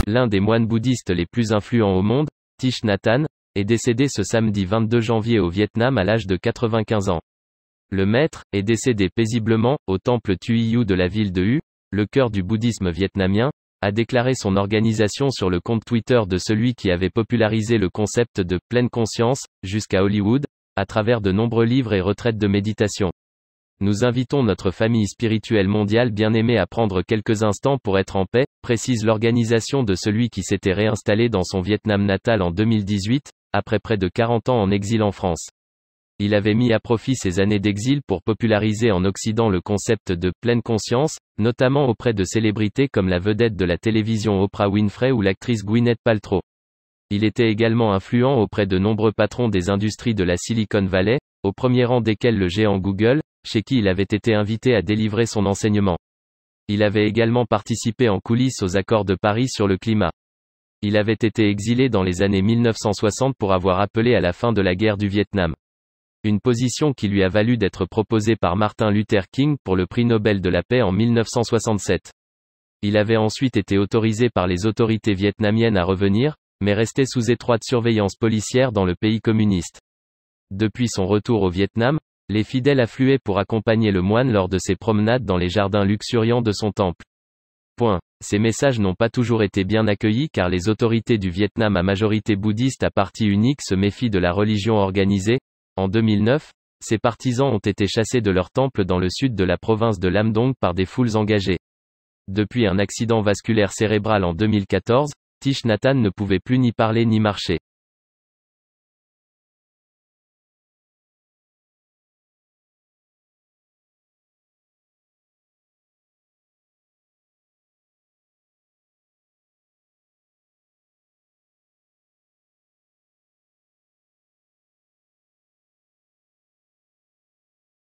l'un des moines bouddhistes les plus influents au monde, Thich Nhat Hanh, est décédé ce samedi 22 janvier au Vietnam à l'âge de 95 ans. Le maître est décédé paisiblement, au temple Thuy U de la ville de Hue, le cœur du bouddhisme vietnamien, a déclaré son organisation sur le compte Twitter de celui qui avait popularisé le concept de « pleine conscience » jusqu'à Hollywood, à travers de nombreux livres et retraites de méditation. Nous invitons notre famille spirituelle mondiale bien-aimée à prendre quelques instants pour être en paix, précise l'organisation de celui qui s'était réinstallé dans son Vietnam natal en 2018, après près de 40 ans en exil en France. Il avait mis à profit ses années d'exil pour populariser en Occident le concept de « pleine conscience », notamment auprès de célébrités comme la vedette de la télévision Oprah Winfrey ou l'actrice Gwyneth Paltrow. Il était également influent auprès de nombreux patrons des industries de la Silicon Valley, au premier rang desquels le géant Google, chez qui il avait été invité à délivrer son enseignement. Il avait également participé en coulisses aux accords de Paris sur le climat. Il avait été exilé dans les années 1960 pour avoir appelé à la fin de la guerre du Vietnam. Une position qui lui a valu d'être proposé par Martin Luther King pour le prix Nobel de la paix en 1967. Il avait ensuite été autorisé par les autorités vietnamiennes à revenir, mais restait sous étroite surveillance policière dans le pays communiste. Depuis son retour au Vietnam, les fidèles affluaient pour accompagner le moine lors de ses promenades dans les jardins luxuriants de son temple. Ces messages n'ont pas toujours été bien accueillis car les autorités du Vietnam à majorité bouddhiste à parti unique se méfient de la religion organisée. En 2009, ses partisans ont été chassés de leur temple dans le sud de la province de Lam Dong par des foules engagées. Depuis un accident vasculaire cérébral en 2014, Thich Nhat Hanh ne pouvait plus ni parler ni marcher.